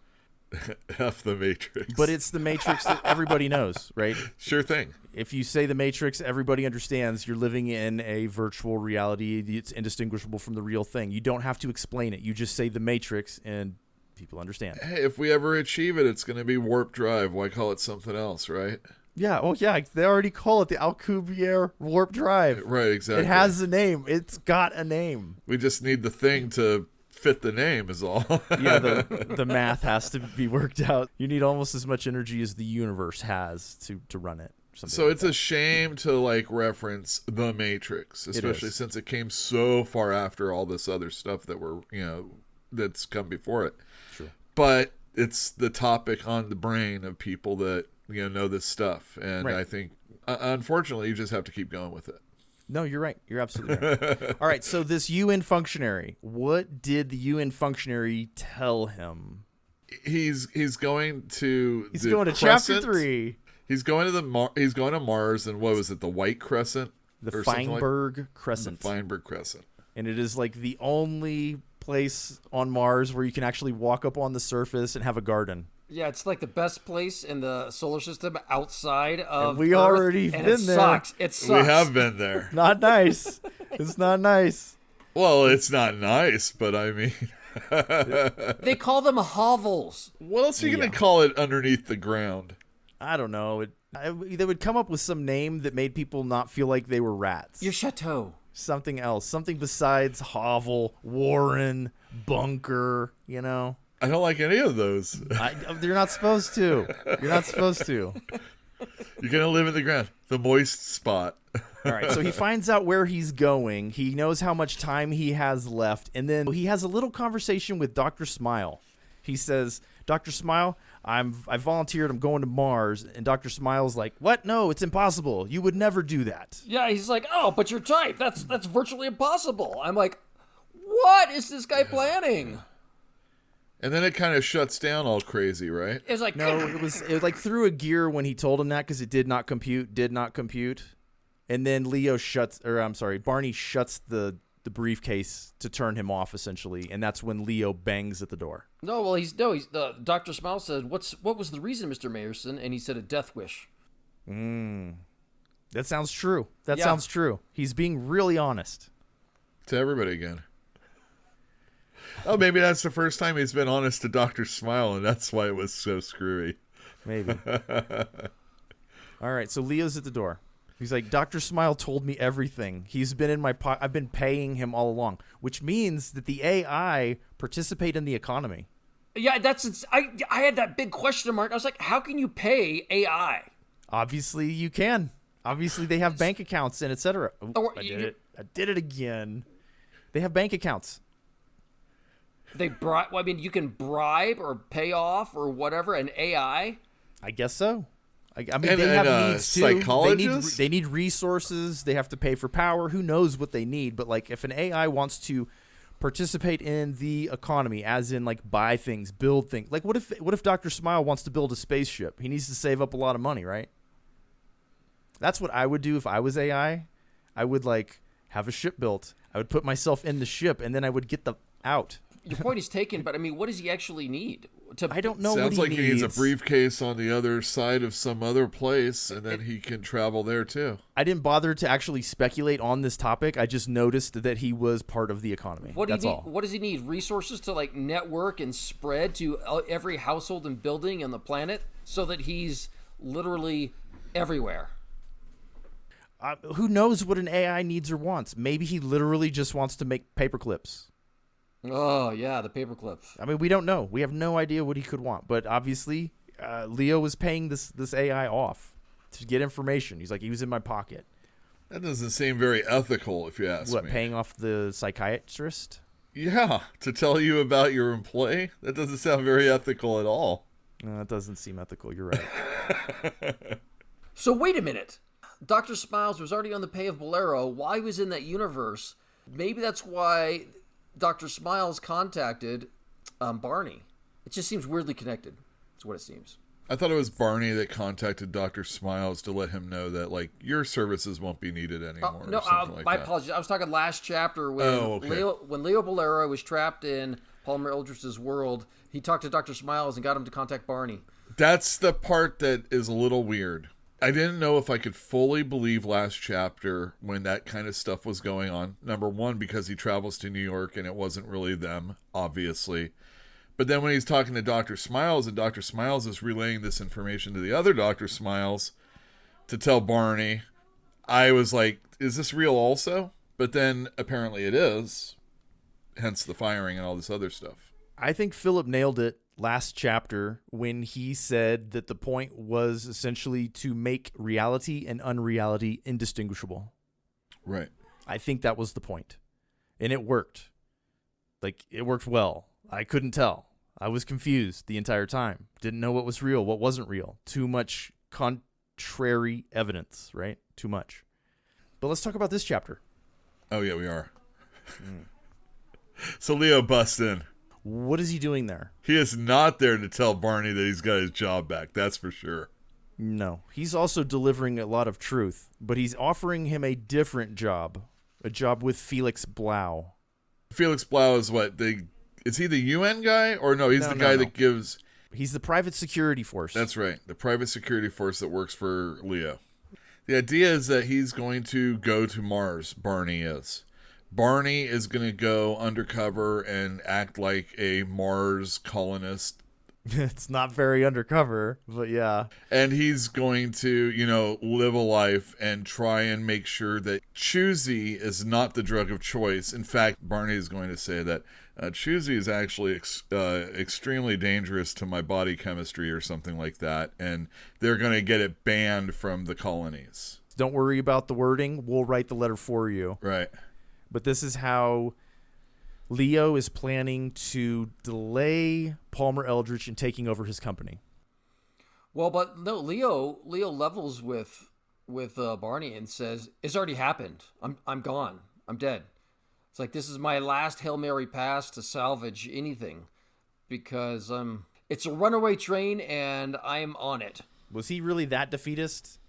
F the Matrix. But it's the Matrix that everybody knows, right? Sure thing. If you say the Matrix, everybody understands you're living in a virtual reality. It's indistinguishable from the real thing. You don't have to explain it. You just say the Matrix and people understand. Hey, if we ever achieve it, it's going to be warp drive. Why call it something else, right? Yeah, well, yeah, they already call it the Alcubierre warp drive. Right, exactly. It has a name. It's got a name. We just need the thing to fit the name is all. Yeah, the math has to be worked out. You need almost as much energy as the universe has to run it. So like it's a shame to like reference the Matrix, especially since it came so far after all this other stuff that we're, that's come before it. True. But it's the topic on the brain of people that know this stuff, and right. I think unfortunately you just have to keep going with it. No, you're right. You're absolutely right. All right, so this UN functionary, what did the UN functionary tell him? He's going to He's going to chapter 3. He's going to Mars, and what was it? The White Crescent, the Feinberg Crescent. The Feinberg Crescent, and it is like the only place on Mars where you can actually walk up on the surface and have a garden. Yeah, it's like the best place in the solar system outside of and we Earth, already and been it there. Sucks. It sucks. We have been there. Not nice. It's not nice. Well, it's not nice, but I mean... They call them hovels. What else are you going to call it underneath the ground? I don't know. They would come up with some name that made people not feel like they were rats. Your chateau. Something else. Something besides hovel, warren, bunker, I don't like any of those. You're not supposed to. You're not supposed to. You're going to live in the ground. The moist spot. All right, so he finds out where he's going. He knows how much time he has left. And then he has a little conversation with Dr. Smile. He says, Dr. Smile, I volunteered. I'm going to Mars. And Dr. Smile's like, what? No, it's impossible. You would never do that. Yeah, he's like, oh, but you're tight. That's virtually impossible. I'm like, what is this guy planning? And then it kind of shuts down all crazy, right? It's like, No, it was like through a gear when he told him that because it did not compute. And then Barney shuts the briefcase to turn him off, essentially, and that's when Leo bangs at the door. Dr. Smile said, what was the reason, Mr. Mayerson? And he said a death wish. That sounds true. Sounds true. He's being really honest. To everybody again. Oh, maybe that's the first time he's been honest to Dr. Smile, and that's why it was so screwy. Maybe. All right, so Leo's at the door. He's like, Dr. Smile told me everything. He's been in my pocket. I've been paying him all along, which means that the AI participate in the economy. Yeah, I had that big question mark. I was like, how can you pay AI? Obviously, you can. Obviously, they have bank accounts and etc. I did it again. They have bank accounts. You can bribe or pay off or whatever an AI. I guess so. I mean, they have needs too. Psychologists? They need resources. They have to pay for power. Who knows what they need? But like, if an AI wants to participate in the economy, as in like buy things, build things, like what if Dr. Smile wants to build a spaceship? He needs to save up a lot of money, right? That's what I would do if I was AI. I would like have a ship built. I would put myself in the ship, and then I would get out. Your point is taken, but I mean, what does he actually need? I don't know. Sounds what like he needs a briefcase on the other side of some other place, and then he can travel there too. I didn't bother to actually speculate on this topic. I just noticed that he was part of the economy. That's all. What does he need? Resources to like network and spread to every household and building on the planet, so that he's literally everywhere. Who knows what an AI needs or wants? Maybe he literally just wants to make paper clips. Oh, yeah, the paperclip. I mean, we don't know. We have no idea what he could want. But obviously, Leo was paying this AI off to get information. He's like, he was in my pocket. That doesn't seem very ethical, if you ask me. What, paying off the psychiatrist? Yeah, to tell you about your employee? That doesn't sound very ethical at all. No, that doesn't seem ethical. You're right. So wait a minute. Dr. Smiles was already on the pay of Bolero while he was in that universe. Maybe that's why Dr. Smiles contacted Barney. It just seems weirdly connected. That's what it seems. I thought it was Barney that contacted Dr. Smiles to let him know that, like, your services won't be needed anymore. My apologies. I was talking last chapter when Leo Bolero was trapped in Palmer Eldritch's world. He talked to Dr. Smiles and got him to contact Barney. That's the part that is a little weird. I didn't know if I could fully believe last chapter when that kind of stuff was going on. Number one, because he travels to New York and it wasn't really them, obviously. But then when he's talking to Dr. Smiles and Dr. Smiles is relaying this information to the other Dr. Smiles to tell Barney, I was like, is this real also? But then apparently it is. Hence the firing and all this other stuff. I think Philip nailed it last chapter when he said that the point was essentially to make reality and unreality indistinguishable. Right. I think that was the point. And it worked. Like, it worked well. I couldn't tell. I was confused the entire time. Didn't know what was real, what wasn't real. Too much contrary evidence, right? Too much. But let's talk about this chapter. Oh, yeah, we are. So Leo busts in. What is he doing there? He is not there to tell Barney that he's got his job back. That's for sure. No. He's also delivering a lot of truth, but he's offering him a different job. A job with Felix Blau. Felix Blau is what? Is he the UN guy? Or no, he's the guy that gives... He's the private security force. That's right. The private security force that works for Leo. The idea is that he's going to go to Mars, Barney is. Barney is going to go undercover and act like a Mars colonist. It's not very undercover, but yeah. And he's going to, live a life and try and make sure that Choosy is not the drug of choice. In fact, Barney is going to say that Choosy is actually extremely dangerous to my body chemistry or something like that. And they're going to get it banned from the colonies. Don't worry about the wording. We'll write the letter for you. Right. But this is how Leo is planning to delay Palmer Eldritch in taking over his company. Well, but no, Leo levels with Barney and says, "It's already happened. I'm gone. I'm dead." It's like, this is my last Hail Mary pass to salvage anything, because it's a runaway train and I'm on it. Was he really that defeatist?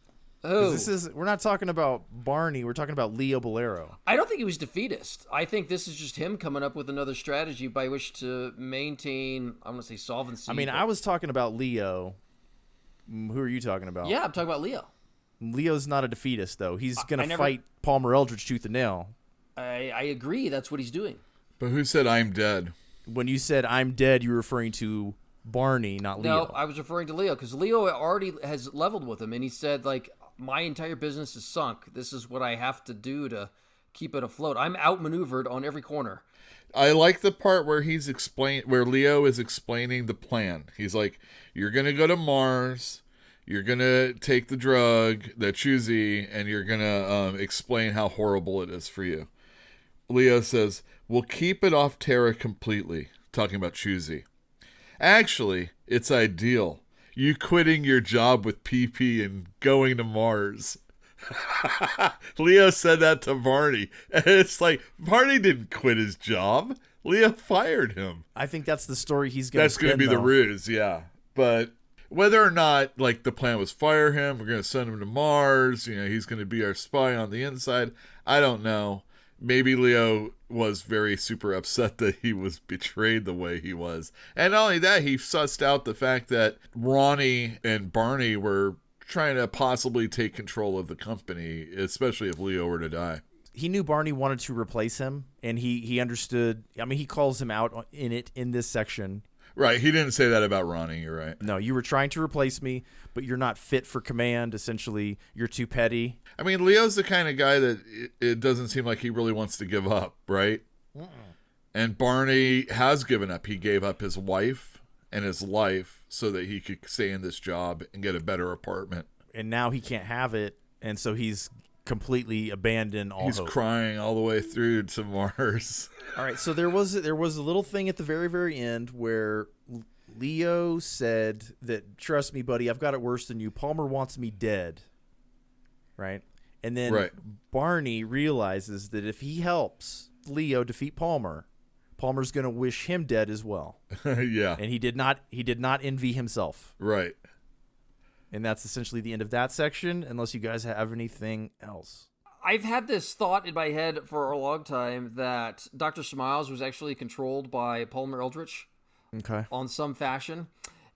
Oh, We're not talking about Barney. We're talking about Leo Bolero. I don't think he was defeatist. I think this is just him coming up with another strategy by which to maintain, I'm going to say, solvency. I mean, I was talking about Leo. Who are you talking about? Yeah, I'm talking about Leo. Leo's not a defeatist, though. He's going to fight Palmer Eldritch tooth and nail. I agree. That's what he's doing. But who said I'm dead? When you said I'm dead, you were referring to Barney, not Leo. No, I was referring to Leo, because Leo already has leveled with him, and he said, like, my entire business is sunk. This is what I have to do to keep it afloat. I'm outmaneuvered on every corner. I like the part where where Leo is explaining the plan. He's like, you're going to go to Mars, you're going to take the drug, the Chuzi, and you're going to explain how horrible it is for you. Leo says, we'll keep it off Terra completely, talking about Chuzi. Actually, it's ideal. You quitting your job with PP and going to Mars. Leo said that to Barney. And it's like, Barney didn't quit his job. Leo fired him. I think that's the story he's going to That's going to be the ruse, yeah. But whether or not, like, the plan was fire him, we're going to send him to Mars, he's going to be our spy on the inside, I don't know. Maybe Leo was very super upset that he was betrayed the way he was. And not only that, he sussed out the fact that Ronnie and Barney were trying to possibly take control of the company, especially if Leo were to die. He knew Barney wanted to replace him, and he understood. I mean, he calls him out in this section. Right, he didn't say that about Ronnie, you're right. No, you were trying to replace me, but you're not fit for command. Essentially, you're too petty. I mean, Leo's the kind of guy that it doesn't seem like he really wants to give up, right? And Barney has given up. He gave up his wife and his life so that he could stay in this job and get a better apartment. And now he can't have it, and so he's completely abandoned all hope. He's crying all the way through to Mars. All right, so there was a little thing at the very, very end where Leo said that, trust me, buddy, I've got it worse than you. Palmer wants me dead. Right? And then Barney realizes that if he helps Leo defeat Palmer, Palmer's going to wish him dead as well. Yeah. And he did not envy himself. Right. And that's essentially the end of that section, unless you guys have anything else. I've had this thought in my head for a long time that Dr. Smiles was actually controlled by Palmer Eldritch. Okay. On some fashion.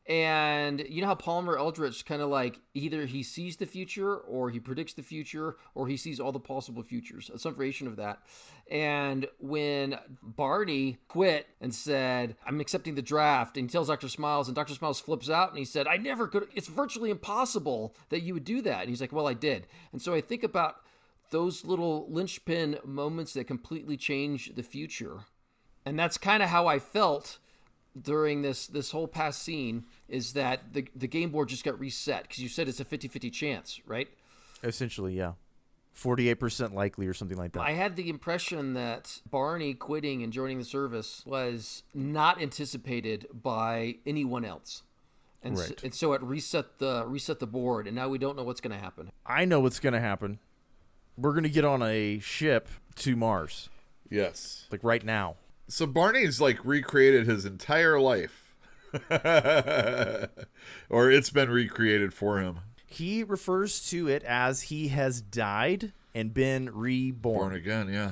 And you know how Palmer Eldritch kind of like either he sees the future or he predicts the future or he sees all the possible futures, some variation of that. And when Barney quit and said, I'm accepting the draft, and he tells Dr. Smiles, and Dr. Smiles flips out and he said, I never could, it's virtually impossible that you would do that. And he's like, well, I did. And so I think about those little linchpin moments that completely change the future. And that's kind of how I felt during this whole past scene, is that the game board just got reset, because you said it's a 50-50 chance, right? Essentially, yeah. 48% likely or something like that. I had the impression that Barney quitting and joining the service was not anticipated by anyone else. And, right. And so it reset the board, and now we don't know what's going to happen. I know what's going to happen. We're going to get on a ship to Mars. Yes. Like right now. So Barney's like recreated his entire life. Or it's been recreated for him. He refers to it as he has died and been reborn. Born again, yeah.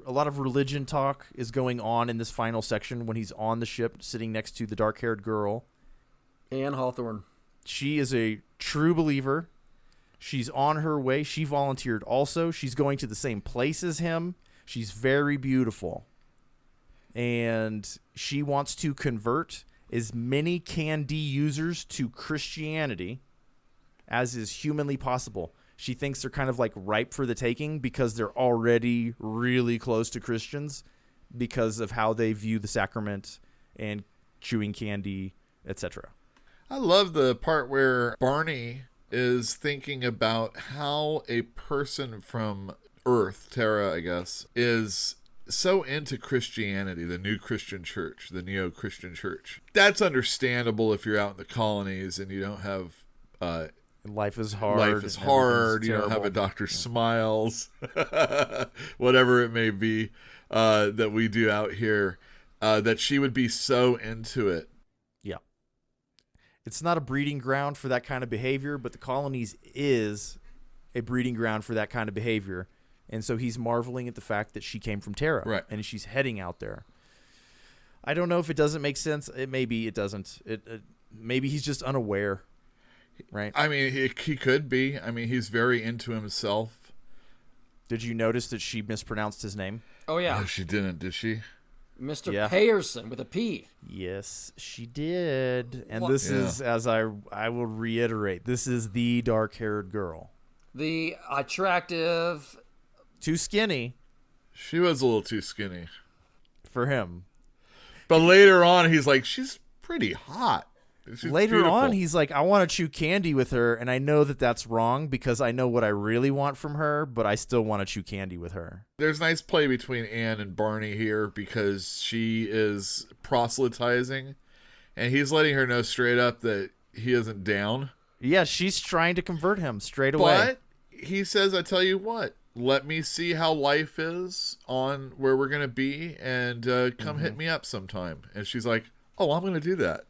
A lot of religion talk is going on in this final section when he's on the ship sitting next to the dark-haired girl. Anne Hawthorne. She is a true believer. She's on her way. She volunteered also. She's going to the same place as him. She's very beautiful. And she wants to convert as many Candy users to Christianity as is humanly possible. She thinks they're kind of like ripe for the taking because they're already really close to Christians because of how they view the sacrament and chewing candy, etc. I love the part where Barney is thinking about how a person from Earth, Terra, I guess, is so into Christianity, the new Christian church, the neo-Christian church. That's understandable if you're out in the colonies and you don't have life is hard. Life is hard. You don't have a Dr. Smiles, whatever it may be, that we do out here. That she would be so into it. Yeah. It's not a breeding ground for that kind of behavior, but the colonies is a breeding ground for that kind of behavior. And so he's marveling at the fact that she came from Terra. Right. And she's heading out there. I don't know if it doesn't make sense. Maybe it doesn't. Maybe he's just unaware. Right. I mean, he could be. I mean, he's very into himself. Did you notice that she mispronounced his name? Oh, yeah. No, she didn't, did she? Mr. Mayerson with a P. Yes, she did. And What? this is, as I will reiterate, this is the dark-haired girl. The attractive... Too skinny. She was a little too skinny. For him. But later on, he's like, she's pretty hot. She's Later beautiful. on, he's like, I want to chew candy with her, and I know that that's wrong because I know what I really want from her, but I still want to chew candy with her. There's nice play between Anne and Barney here because she is proselytizing, and he's letting her know straight up that he isn't down. Yeah, she's trying to convert him straight away. But he says, I tell you what, let me see how life is on where we're going to be, and come hit me up sometime. And she's like, oh, I'm going to do that.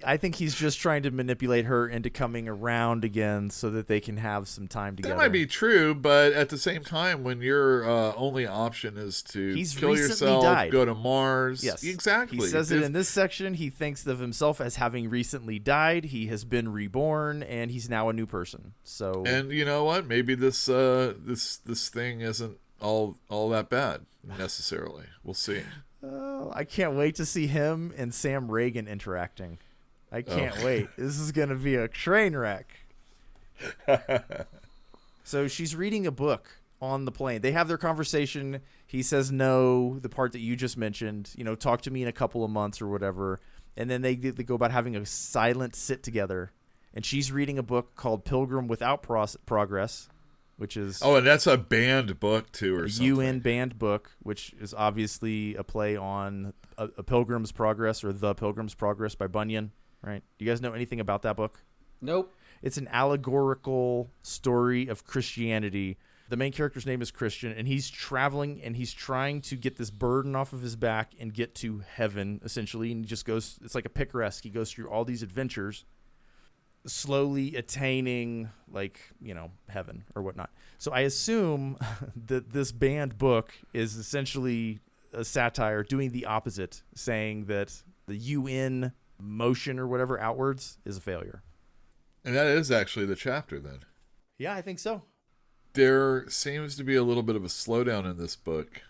I think he's just trying to manipulate her into coming around again so that they can have some time together. That might be true, but at the same time, when your only option is to kill yourself, go to Mars. Yes, exactly. He says it in this section. He thinks of himself as having recently died. He has been reborn, and he's now a new person. So, and you know what? Maybe this thing isn't all that bad necessarily. We'll see. I can't wait to see him and Sam Reagan interacting. I can't wait. This is going to be a train wreck. So she's reading a book on the plane. They have their conversation. He says no, the part that you just mentioned, talk to me in a couple of months or whatever. And then they go about having a silent sit together. And she's reading a book called Pilgrim Without Progress, which is... Oh, and that's a banned book, too, or something. UN banned book, which is obviously a play on a Pilgrim's Progress or The Pilgrim's Progress by Bunyan, right? Do you guys know anything about that book? Nope. It's an allegorical story of Christianity. The main character's name is Christian, and he's traveling, and he's trying to get this burden off of his back and get to heaven, essentially. And he just goes... It's like a picaresque. He goes through all these adventures, slowly attaining heaven or whatnot. So I assume that this banned book is essentially a satire doing the opposite, saying that the UN motion or whatever outwards is a failure. And that is actually the chapter then. Yeah, I think so. There seems to be a little bit of a slowdown in this book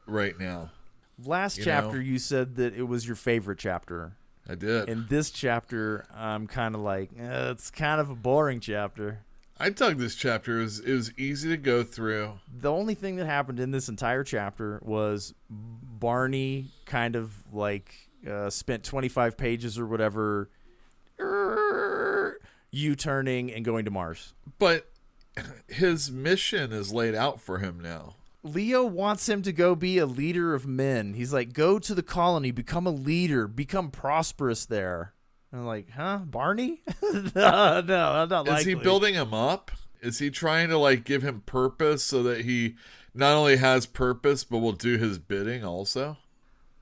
right now. Last chapter you said that it was your favorite chapter. I did. In this chapter, I'm kind of like, it's kind of a boring chapter. I dug this chapter. It was easy to go through. The only thing that happened in this entire chapter was Barney kind of spent 25 pages or whatever U-turning and going to Mars. But his mission is laid out for him now. Leo wants him to go be a leader of men. He's like, go to the colony, become a leader, become prosperous there. And I'm like, huh, Barney? no, not likely. Is he building him up? Is he trying to give him purpose so that he not only has purpose but will do his bidding also?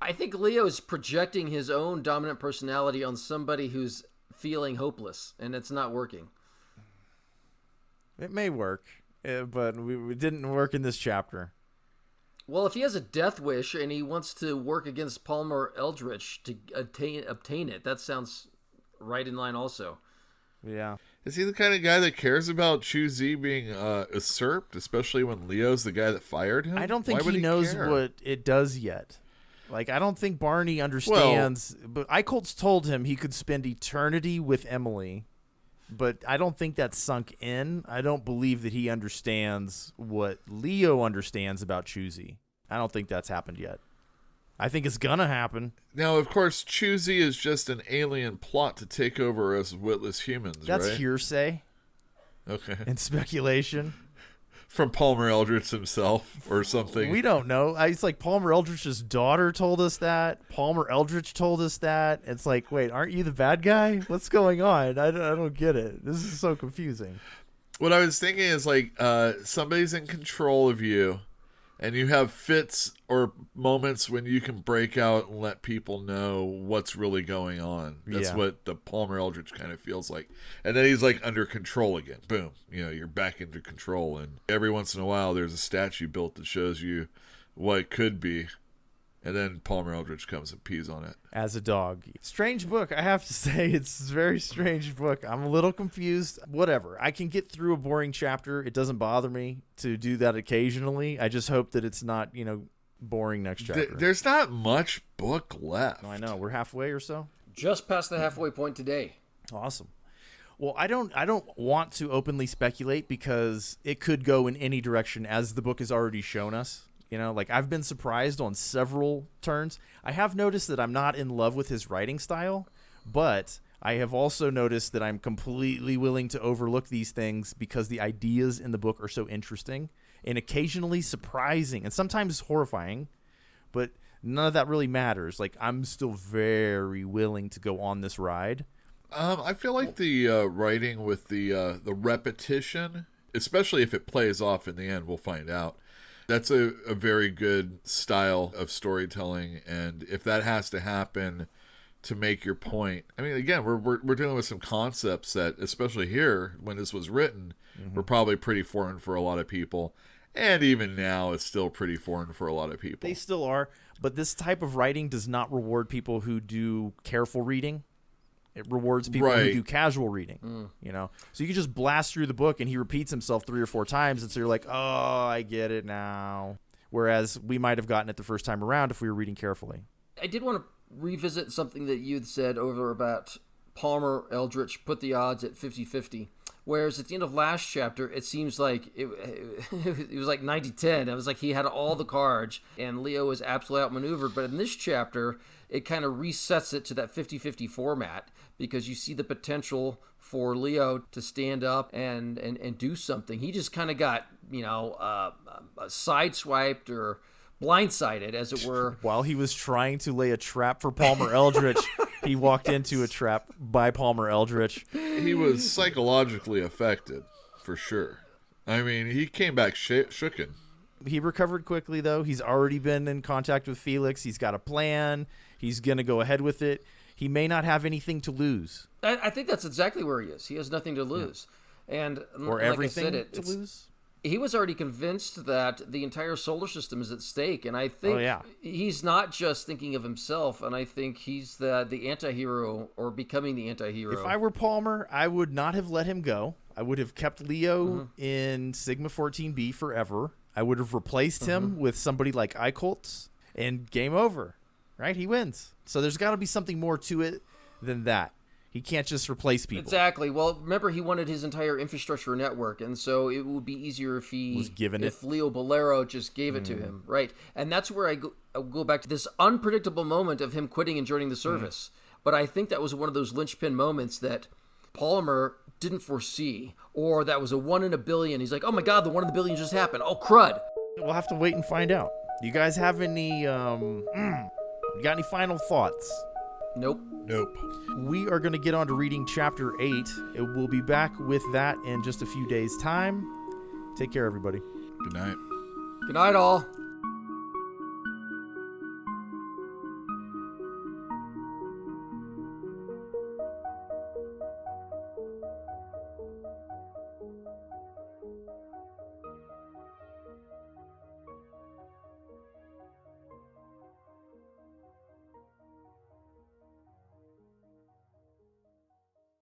I think Leo is projecting his own dominant personality on somebody who's feeling hopeless, and it's not working. It may work, but it didn't work in this chapter. Well, if he has a death wish and he wants to work against Palmer Eldritch to obtain it, that sounds right in line also. Yeah. Is he the kind of guy that cares about Chu Zi being usurped, especially when Leo's the guy that fired him? I don't think he knows what it does yet. I don't think Barney understands. But Eichholtz told him he could spend eternity with Emily, but I don't think that's sunk in. I don't believe that he understands what Leo understands about Chu Zi. I don't think that's happened yet. I think it's gonna happen. Now, of course, Chu Zi is just an alien plot to take over us witless humans, That's right? hearsay Okay. and speculation. from Palmer Eldritch himself or something. We don't know. It's like Palmer Eldritch's daughter told us that. Palmer Eldritch told us that. It's like, wait, aren't you the bad guy? What's going on? I don't get it. This is so confusing. What I was thinking is like somebody's in control of you, and you have fits or moments when you can break out and let people know what's really going on. That's what the Palmer Eldritch kind of feels like. And then he's like under control again. Boom. You're back into control. And every once in a while there's a statue built that shows you what it could be. And then Palmer Eldritch comes and pees on it. As a dog. Strange book, I have to say. It's a very strange book. I'm a little confused. Whatever. I can get through a boring chapter. It doesn't bother me to do that occasionally. I just hope that it's not, boring next chapter. There's not much book left. I know. We're halfway or so. Just past the halfway point today. Awesome. Well, I don't want to openly speculate because it could go in any direction, as the book has already shown us. I've been surprised on several turns. I have noticed that I'm not in love with his writing style, but I have also noticed that I'm completely willing to overlook these things because the ideas in the book are so interesting and occasionally surprising and sometimes horrifying, but none of that really matters. I'm still very willing to go on this ride. I feel like the writing with the repetition, especially if it plays off in the end, we'll find out. That's a very good style of storytelling, and if that has to happen to make your point, I mean, again, we're dealing with some concepts that, especially here when this was written, were probably pretty foreign for a lot of people, and even now it's still pretty foreign for a lot of people. They still are, but this type of writing does not reward people who do careful reading. It rewards people who do casual reading, So you can just blast through the book and he repeats himself 3 or 4 times. And so you're like, oh, I get it now. Whereas we might have gotten it the first time around if we were reading carefully. I did want to revisit something that you'd said over about Palmer Eldritch put the odds at 50-50. Whereas at the end of last chapter, it seems like it was like 90-10. It was like he had all the cards and Leo was absolutely outmaneuvered. But in this chapter, it kind of resets it to that 50-50 format because you see the potential for Leo to stand up and do something. He just kind of got, sideswiped or blindsided, as it were. While he was trying to lay a trap for Palmer Eldritch, he walked into a trap by Palmer Eldritch. He was psychologically affected, for sure. I mean, he came back shooken. He recovered quickly, though. He's already been in contact with Felix. He's got a plan. He's going to go ahead with it. He may not have anything to lose. I think that's exactly where he is. He has nothing to lose. Yeah. And or like everything I said, to lose? He was already convinced that the entire solar system is at stake. And I think he's not just thinking of himself. And I think he's the anti-hero or becoming the anti-hero. If I were Palmer, I would not have let him go. I would have kept Leo in Sigma 14B forever. I would have replaced him with somebody like Eichholz, and game over, right? He wins. So there's got to be something more to it than that. He can't just replace people. Exactly. Well, remember, he wanted his entire infrastructure network, and so it would be easier if he was given it. If Leo Bolero just gave it to him, right? And that's where I'll go back to this unpredictable moment of him quitting and joining the service. But I think that was one of those linchpin moments that Palmer didn't foresee, or that was a 1 in a billion. He's like, oh my God, the 1 in a billion just happened. Oh, crud. We'll have to wait and find out. You guys have any, you got any final thoughts? Nope. We are going to get on to reading chapter 8. We'll be back with that in just a few days' time. Take care, everybody. Good night. Good night, all.